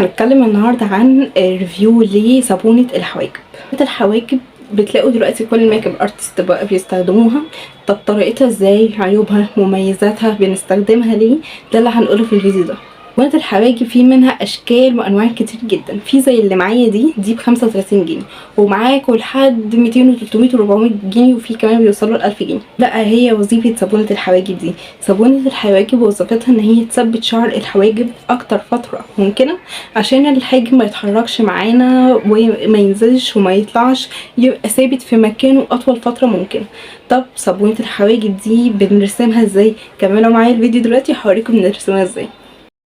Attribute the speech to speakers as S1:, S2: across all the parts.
S1: هنتكلم النهارده عن ريفيو لصابونة الحواجب. الحواجب بتلاقوا دلوقتي كل الميك اب ارتست بقى بيستخدموها. طب طريقتها ازاي، عيوبها، مميزاتها، بنستخدمها ليه؟ ده اللي هنقوله في الفيديو ده. صابونة الحواجب في منها اشكال وانواع كتير جدا، في زي اللي معايا دي ب35 جنيه، ومعاكوا لحد 200 و300 و400 جنيه، وفي كمان بيوصلوا ل1000 جنيه. بقى هي وظيفة صابونة الحواجب دي، صابونة الحواجب وظيفتها ان هي تثبت شعر الحواجب اكتر فترة ممكنة، عشان الحاجب ما يتحركش معانا وما ينزلش وما يطلعش، يبقى ثابت في مكانه اطول فترة ممكنة. طب صابونة الحواجب دي بنرسمها ازاي؟ كملوا معايا الفيديو دلوقتي هوريكم بنرسمها ازاي.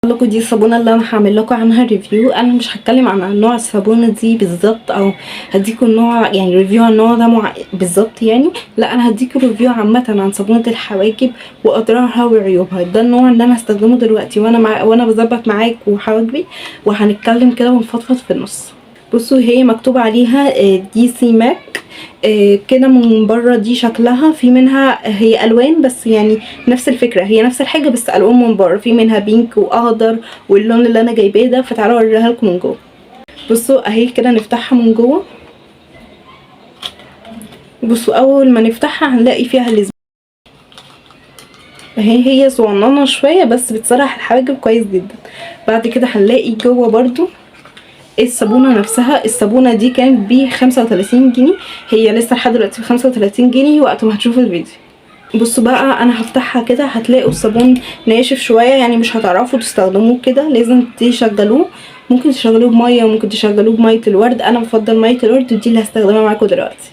S1: لكم دي الصابونه اللي انا هعمل لكم عنها ريفيو. انا مش هتكلم عن نوع الصابونه دي بالظبط، او هديكم النوع يعني ريفيو عن النوع ده بالظبط يعني، لا انا هديكم ريفيو عامه عن صابونه الحواجب واضرارها وعيوبها. ده النوع اللي انا هستخدمه دلوقتي وانا بظبط معاكم حواجبي، وهنتكلم كده ونفضفض في النص. بصوا هي مكتوب عليها دي سي ماك كده من بره. دي شكلها في منها هي الوان، بس يعني نفس الفكره، هي نفس الحاجه بس الوان من بره، في منها بينك واخضر واللون اللي انا جايباه ده. فتعالوا اوريها لكم من جوه. بصوا اهي كده نفتحها من جوه. بصوا اول ما نفتحها هنلاقي فيها لزق اهي، هي صغننه شويه بس بتسرح الحواجب كويس جدا. بعد كده هنلاقي جوه برضو الصابونه نفسها. الصابونه دي كانت ب35 جنيه، هي لسه لحد دلوقتي ب35 جنيه وقت ما هتشوفوا الفيديو. بصوا بقى انا هفتحها كده، هتلاقوا الصابون ناشف شويه، يعني مش هتعرفوا تستخدموه كده، لازم تشغلوه. ممكن تشغلوه بميه وممكن تشغلوه بميه الورد. انا بفضل ميه الورد، ودي اللي هستخدمها معاكم دلوقتي.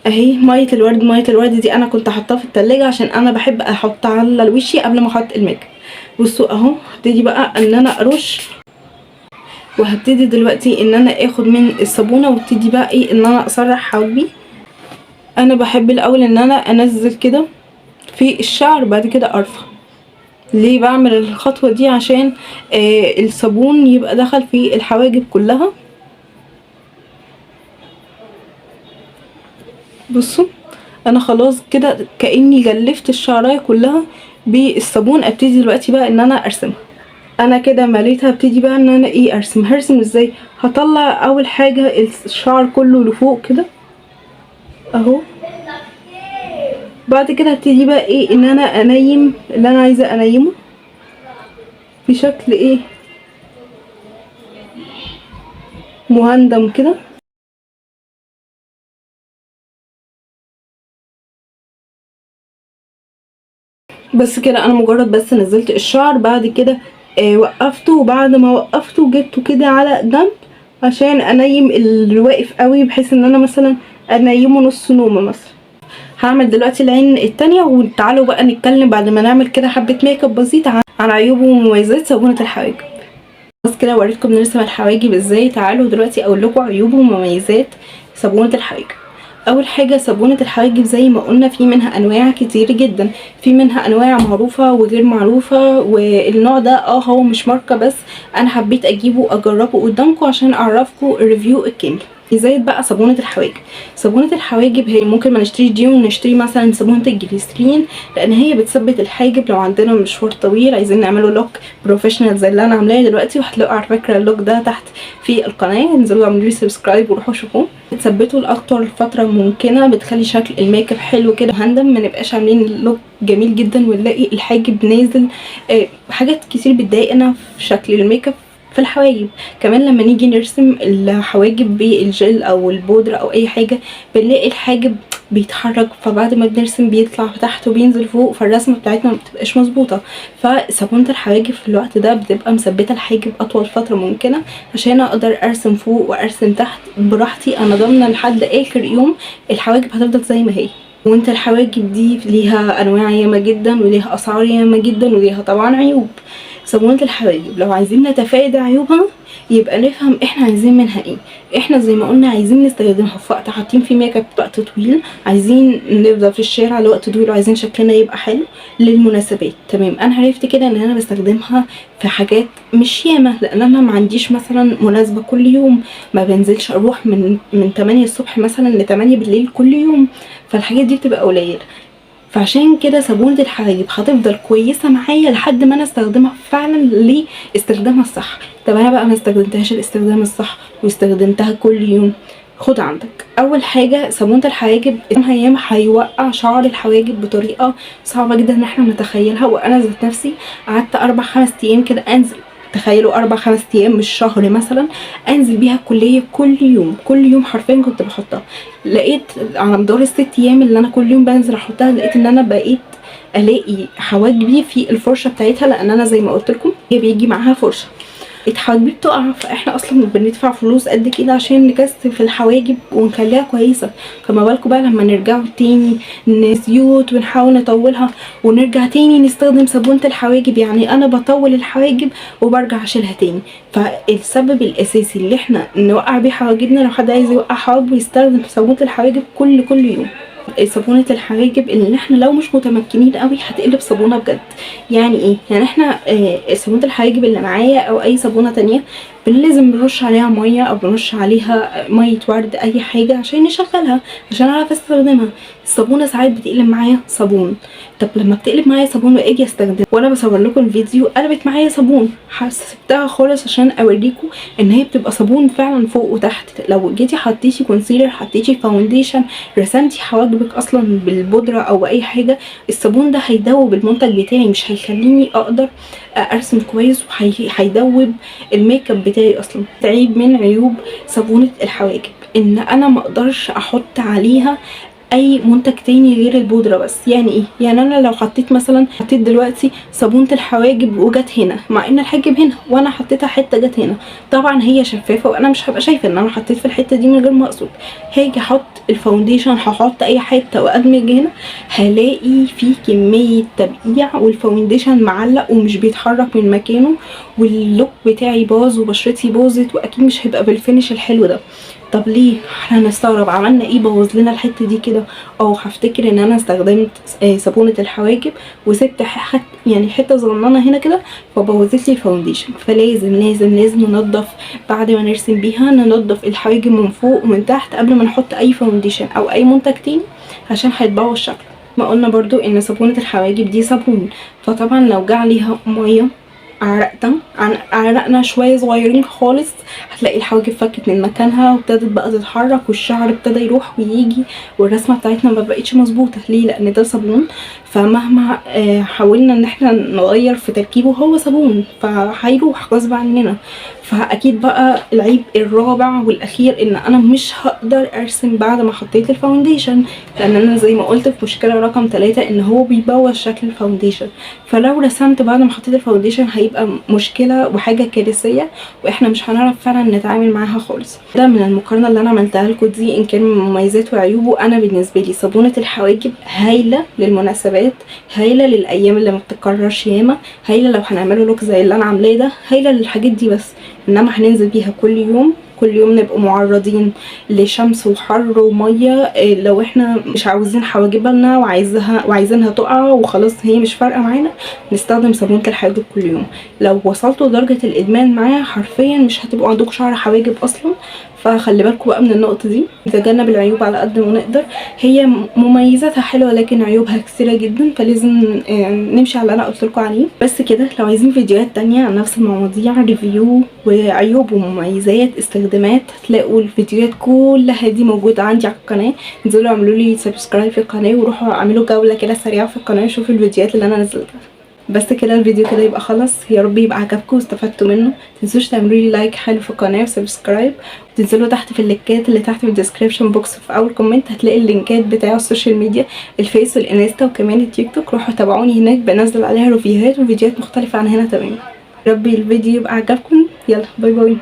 S1: اهي ميه الورد. ميه الورد دي انا كنت حاطاها في التلاجة عشان انا بحب احط على الوشي قبل ما احط الميك اب. بصوا اهو هبتدي بقى ان انا ارش، وهبتدي دلوقتي ان انا اخد من الصابونه وابتدي بقى ايه ان انا اسرح حواجبي. انا بحب الاول ان انا انزل كده في الشعر، بعد كده ارفع. ليه بعمل الخطوه دي؟ عشان الصابون يبقى دخل في الحواجب كلها. بصوا انا خلاص كده كاني جلفت الشعرايه كلها بالصابون. ابتدي دلوقتي بقى ان انا ارسمها. انا كده مليتها، ابتدي بقى ان انا ايه هرسم ازاي. هطلع اول حاجه الشعر كله لفوق كده اهو. بعد كده هبتدي بقى ايه ان انا انيم اللي انا عايزه انيمه في شكل ايه مهندم كده. بس كده انا مجرد بس نزلت الشعر، بعد كده وقفته، وبعد ما وقفته جبته كده على جنب عشان انيم اللي واقف قوي، بحيث ان انا مثلا انيمه نص نومه مثلا. هعمل دلوقتي العين التانية، وتعالوا بقى نتكلم بعد ما نعمل كده حبة ميك اب بسيط عن عيوب ومميزات صابونة الحواجب. بس كده وريتكم نرسم الحواجب ازاي. تعالوا دلوقتي اقول لكم عيوب ومميزات صابونة الحواجب. اول حاجه صابونه الحواجب زي ما قلنا في منها انواع كتير جدا، في منها انواع معروفه وغير معروفه، والنوع ده هو مش ماركه، بس انا حبيت اجيبه اجربه قدامكم عشان اعرفكم الريفيو الكامل. ازاي بقى صابونه الحواجب؟ صابونه الحواجب هي ممكن ما نشتري دي ونشتري مثلا صابونه الجليسرين، لان هي بتثبت الحاجب لو عندنا مشوار طويل عايزين نعمله لوك بروفيشنال زي اللي انا عاملاه دلوقتي. وهتلاقوا على فكره اللوك ده تحت في القناه، انزلوا اعملوا لي سبسكرايب وروحوا شوفوه. بتثبته لاكتر فتره ممكنه، بتخلي شكل الميك اب حلو كده مهندم، ما نبقاش عاملين لوك جميل جدا ونلاقي الحاجب نازل. حاجات كتير بتضايقنا في شكل الميك اب في الحواجب. كمان لما نيجي نرسم الحواجب بالجل او البودرة او اي حاجة، بنلاقي الحاجب بيتحرك، فبعد ما بنرسم بيطلع تحت وبينزل فوق، فالرسمة بتاعتنا ما بتبقاش مظبوطة. فصابونة الحواجب في الوقت ده بتبقى مثبتة الحاجب اطول فترة ممكنة، عشان اقدر ارسم فوق وارسم تحت براحتي. انا ضامنة لحد اخر يوم الحواجب هتفضل زي ما هي. وانت الحواجب دي ليها انواع ياما جدا، وليها اسعار ياما جدا، وليها طبعا عيوب. صابونة الحواجب لو عايزين نتفادى عيوبها يبقى نفهم احنا عايزين منها ايه. احنا زي ما قلنا عايزين نستخدمها في وقت حاطين فيه ميك اب وقت طويل، عايزين نفضل في الشارع لوقت طويل، وعايزين شكلنا يبقى حلو للمناسبات. تمام، انا عرفت كده ان انا بستخدمها في حاجات مش ياما، لان انا ما عنديش مثلا مناسبه كل يوم، ما بنزلش اروح من 8 الصبح مثلا ل 8 بالليل كل يوم، فالحاجات دي بتبقى قليله. فعشان كده صابونة الحواجب هتفضل كويسة معايا لحد ما انا استخدمها فعلا لاستخدامها الصح. طب انا بقى ما استخدمتهاش الاستخدام الصح واستخدمتها كل يوم، خد عندك اول حاجه صابونه الحواجب ايام هيوقع شعر الحواجب بطريقه صعبه جدا ان احنا نتخيلها. وانا ذات نفسي قعدت 4-5 ايام كده انزل، تخيلوا 4-5 ايام مش شهر مثلا، انزل بيها الكليه كل يوم كل يوم حرفيا كنت بحطها. لقيت على مدار ال6 ايام اللي انا كل يوم بنزل احطها لقيت ان انا بقيت الاقي حواجبي في الفرشه بتاعتها، لان انا زي ما قلت لكم هي بيجي معاها فرشه، الحواجب بتقع. فاحنا اصلا بندفع فلوس قد كده عشان نكثف الحواجب ونخليها كويسه، فما بالكم بقى لما نرجعوا تاني نزيوت ونحاول نطولها ونرجع تاني نستخدم صابونه الحواجب. يعني انا بطول الحواجب وبرجع اشيلها تاني. فالسبب الاساسي اللي احنا نوقع بيه حواجبنا، لو حد عايز يوقع حواجبه يستخدم صابونه الحواجب كل يوم. صابونه الحواجب اللي احنا لو مش متمكنين قوي هتقلب صابونه بجد. يعني ايه؟ يعني احنا صابونه الحواجب اللي معايا او اي صابونه تانية لازم بنرش عليها ميه او بنرش عليها ميه ورد اي حاجه عشان نشغلها عشان اعرف استخدمها. الصابونه ساعات بتقلب معايا صابون. طب لما بتقلب معايا صابون واجي استخدمها وانا بصور لكم الفيديو قلبت معايا صابون، سبتها خالص عشان اوريكم ان هي بتبقى صابون فعلا فوق وتحت. لو جيتي حطيتي كونسيلر حطيتي فاونديشن رسمتي حواجبك اصلا بالبودره او اي حاجه، الصابون ده هيدوب المنتج بتاعي، مش هيخليني اقدر ارسم كويس وهيدوب الميك اب بتاعي اصلا. عيب من عيوب صابونه الحواجب ان انا ما اقدرش احط عليها اي منتج تاني غير البودره بس. يعني ايه؟ يعني انا لو حطيت مثلا حطيت دلوقتي صابونه الحواجب وجت هنا، مع ان الحاجب هنا وانا حطيتها حته جت هنا، طبعا هي شفافه وانا مش هبقى شايفه ان انا حطيت في الحته دي من غير ما اقصد. هاجي احط الفاونديشن هحط اي حته وادمج هنا هلاقي في كميه تبقيع والفاونديشن معلق ومش بيتحرك من مكانه واللوك بتاعي باظ وبشرتي باظت واكيد مش هيبقى بالفينش الحلو ده. طب ليه؟ احنا هنستغرب عملنا ايه بوظ لنا الحته دي كده؟ او هفتكر ان انا استخدمت صابونه الحواجب وسبت يعني حته صغننه هنا كده فبوظت لي الفاونديشن. فلازم لازم لازم ننضف بعد ما نرسم بيها، ننضف الحواجب من فوق ومن تحت قبل ما نحط اي فاونديشن او اي منتج تاني عشان هيتبوظ شكله. ما قلنا برضو ان صابونه الحواجب دي صابون، فطبعا لو جه عليها ميه عرقنا شويه صغيرين خالص هتلاقي الحواجب فكت من مكانها وابتدت بقى تتحرك والشعر ابتدى يروح ويجي والرسمه بتاعتنا ما بقتش مظبوطه. ليه؟ لان ده صابون، فمهما حاولنا ان احنا نغير في تركيبه هو صابون فهيروح غصب عننا. فاكيد بقى العيب الرابع والاخير ان انا مش هقدر ارسم بعد ما حطيت الفاونديشن، لان انا زي ما قلت في مشكله رقم 3 ان هو بيبوظ شكل الفاونديشن. فلو رسمت بعد ما حطيت الفاونديشن هيبقى مشكله وحاجه كارثيه واحنا مش هنعرف فعلا نتعامل معاها خالص. ده من المقارنه اللي انا عملتها لكم دي ان كان مميزات وعيوبه. انا بالنسبه لي صابونه الحواجب هايله للمناسبات، هايله للايام اللي ما بتتكررش ياما، هايله لو هنعمله لوك زي اللي انا عاملاه ده، هايله للحاجات دي بس. انما هننزل بيها كل يوم كل يوم نبقى معرضين لشمس وحر وميه، لو احنا مش عاوزين حواجبنا وعايزينها تقع وخلاص هي مش فارقه معانا نستخدم صابونه الحواجب كل يوم. لو وصلتوا لدرجه الادمان معاها حرفيا مش هتبقوا عندكم شعر حواجب اصلا. فخلي بالكم بقى من النقطه دي، نتجنب العيوب على قد ما نقدر. هي مميزاتها حلوه لكن عيوبها كثيره جدا، فلازم نمشي على اللي انا قلت لكم عليه. بس كده لو عايزين فيديوهات تانية عن نفس المواضيع ريفيو وعيوب ومميزات استخدامات هتلاقوا الفيديوهات كلها دي موجوده عندي على القناه. انزلوا اعملوا لي سبسكرايب في القناه وروحوا اعملوا جوله كده سريعه في القناه وشوفوا الفيديوهات اللي انا نزلتها. بس كده الفيديو كده يبقى خلاص، يا رب يبقى عجبكم واستفدتوا منه. متنسوش تعملوا لي لايك حلو في القناه وسبسكرايب، وتنزلوا تحت في اللينكات اللي تحت في الديسكريبشن بوكس في اول كومنت هتلاقي اللينكات بتاع السوشيال ميديا الفيس والانستا وكمان التيك توك. روحوا تابعوني هناك بنزل عليها ريفيوهات وفيديوهات مختلفه عن هنا تماما. ربي الفيديو يبقى عجبكم. يلا باي باي.